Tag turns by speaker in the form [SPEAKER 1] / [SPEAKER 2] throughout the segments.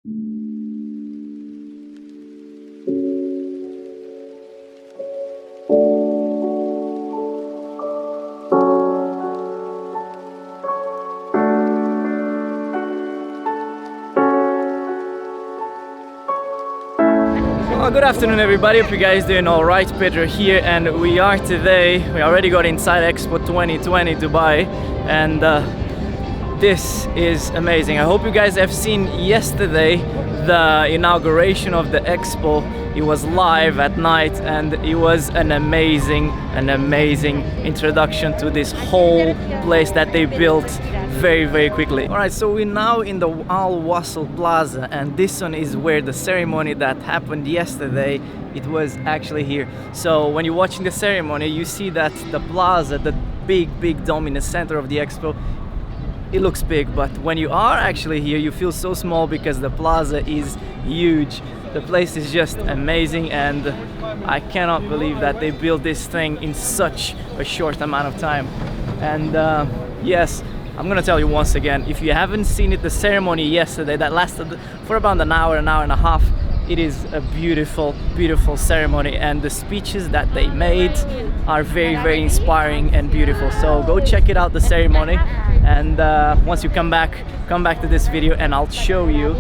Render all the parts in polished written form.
[SPEAKER 1] Well, good afternoon everybody, hope you guys doing alright. Pedro here, and we already got inside Expo 2020 Dubai, and this is amazing. I hope you guys have seen yesterday the inauguration of the Expo. It was live at night and it was an amazing introduction to this whole place that they built very quickly. Alright, so we're now in the Wassel Plaza, and this one is where the ceremony that happened yesterday, it was actually here. So when you're watching the ceremony, you see that the plaza, the big dome in the center of the Expo, it looks big, but when you are actually here, you feel so small because the plaza is huge. The place is just amazing, and I cannot believe that they built this thing in such a short amount of time. And yes, I'm gonna tell you once again, if you haven't seen it, the ceremony yesterday that lasted for about an hour and a half, it is a beautiful ceremony, and the speeches that they made are very inspiring and beautiful. So go check it out, the ceremony, and once you come back to this video and I'll show you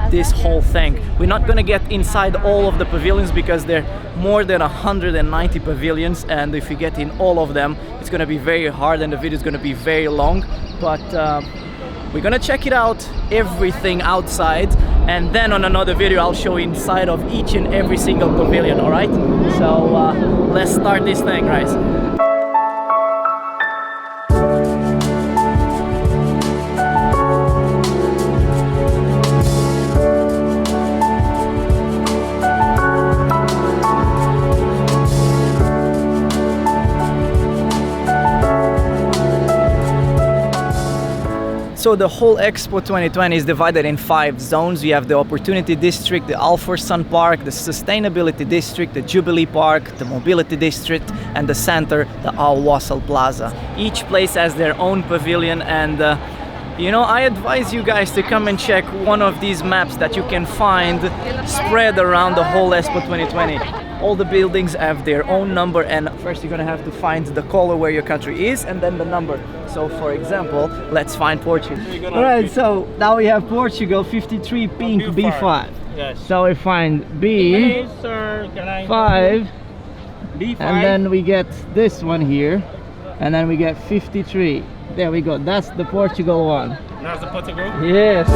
[SPEAKER 1] this whole thing. We're not gonna get inside all of the pavilions because there are more than 190 pavilions, and if you get in all of them, it's gonna be very hard and the video is gonna be very long, but we're gonna check it out, everything outside, and then on another video I'll show you inside of each and every single pavilion. All right, so let's start this thing, guys. So the whole Expo 2020 is divided in 5 zones. We have the Opportunity District, the Al Sun Park, the Sustainability District, the Jubilee Park, the Mobility District, and the center, the Al Wassel Plaza. Each place has their own pavilion, and you know, I advise you guys to come and check one of these maps that you can find spread around the whole Expo 2020. All the buildings have their own number, and first you're gonna have to find the color where your country is and then the number. So for example, let's find Portugal. Alright, so now we have Portugal 53 pink B5.
[SPEAKER 2] Yes.
[SPEAKER 1] So we find B5,
[SPEAKER 2] B5,
[SPEAKER 1] and then we get this one here, and then we get 53. There we go, that's the Portugal one.
[SPEAKER 2] That's the Portugal?
[SPEAKER 1] Yes.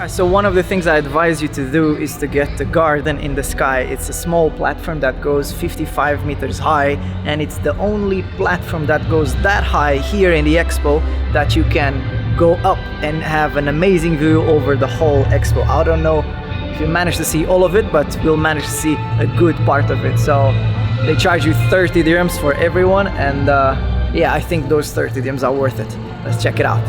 [SPEAKER 1] So one of the things I advise you to do is to get the garden in the sky. It's a small platform that goes 55 meters high, and it's the only platform that goes that high here in the Expo that you can go up and have an amazing view over the whole Expo. I don't know if you manage to see all of it, but we'll manage to see a good part of it. So they charge you 30 dirhams for everyone, and yeah, I think those 30 dirhams are worth it. Let's check it out.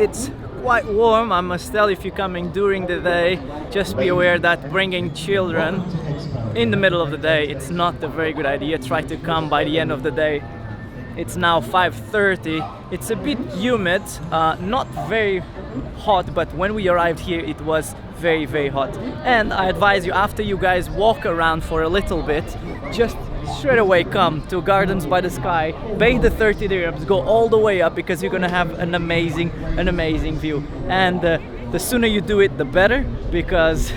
[SPEAKER 1] it's quite warm, I must tell. If you're coming during the day, just be aware that bringing children in the middle of the day, it's not a very good idea. Try to come by the end of the day. It's now 5:30. It's a bit humid, not very hot, but when we arrived here it was very, very hot. And I advise you, after you guys walk around for a little bit, just straight away come to Gardens by the Sky, pay the 30 dirhams, go all the way up, because you're gonna have an amazing view. And the sooner you do it, the better, because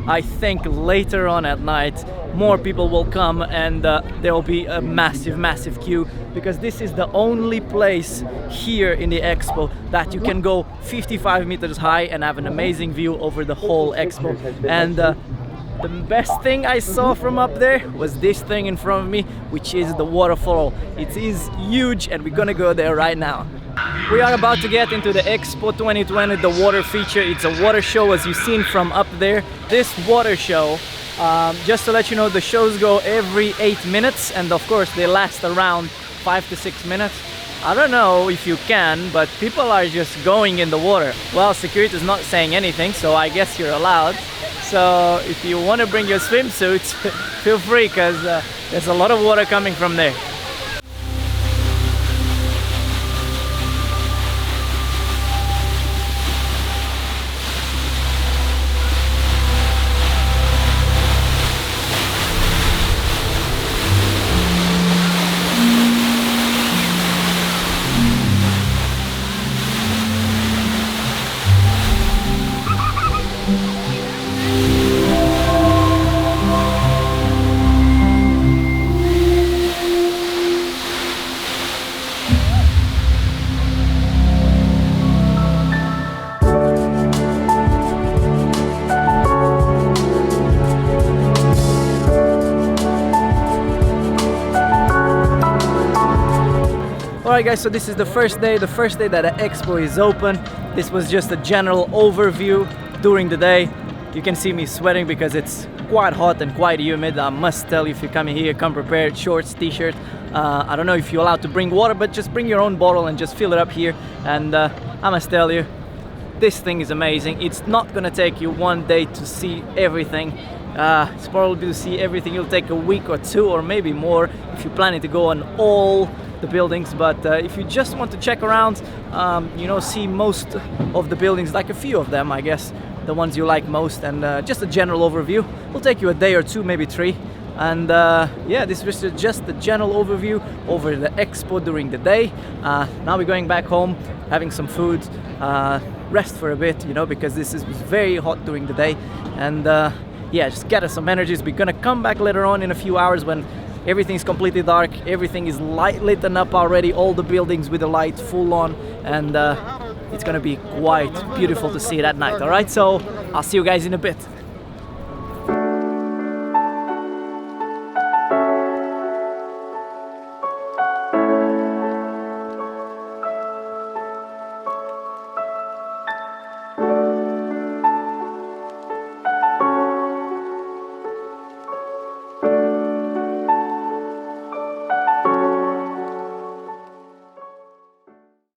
[SPEAKER 1] I think later on at night more people will come, and there will be a massive queue, because this is the only place here in the expo that you can go 55 meters high and have an amazing view over the whole expo. And the best thing I saw from up there was this thing in front of me, which is the waterfall. It is huge, and we're gonna go there right now. We are about to get into the Expo 2020, the water feature. It's a water show, as you've seen from up there. This water show, just to let you know, the shows go every 8 minutes, and of course they last around 5 to 6 minutes. I don't know if you can, but people are just going in the water. Well, security is not saying anything, so I guess you're allowed. So if you want to bring your swimsuits, feel free, because there's a lot of water coming from there. Alright guys, so this is the first day that the expo is open. This was just a general overview during the day. You can see me sweating because it's quite hot and quite humid. I must tell you, if you're coming here, come prepared, shorts, t-shirt. I don't know if you're allowed to bring water, but just bring your own bottle and just fill it up here. And I must tell you, this thing is amazing. It's not gonna take you one day to see everything. It's probably to see everything, it'll take a week or two, or maybe more, if you're planning to go on all the buildings. But if you just want to check around, you know, see most of the buildings, like a few of them, I guess, the ones you like most, and just a general overview, will take you a day or two, maybe 3. And yeah, this was just the general overview over the expo during the day. Now we're going back home, having some food, rest for a bit, you know, because this was very hot during the day. And yeah, just get us some energies. We're gonna come back later on in a few hours when everything's completely dark, everything is lit up already, all the buildings with the light full on, and it's gonna be quite beautiful to see it at night. All right, so I'll see you guys in a bit.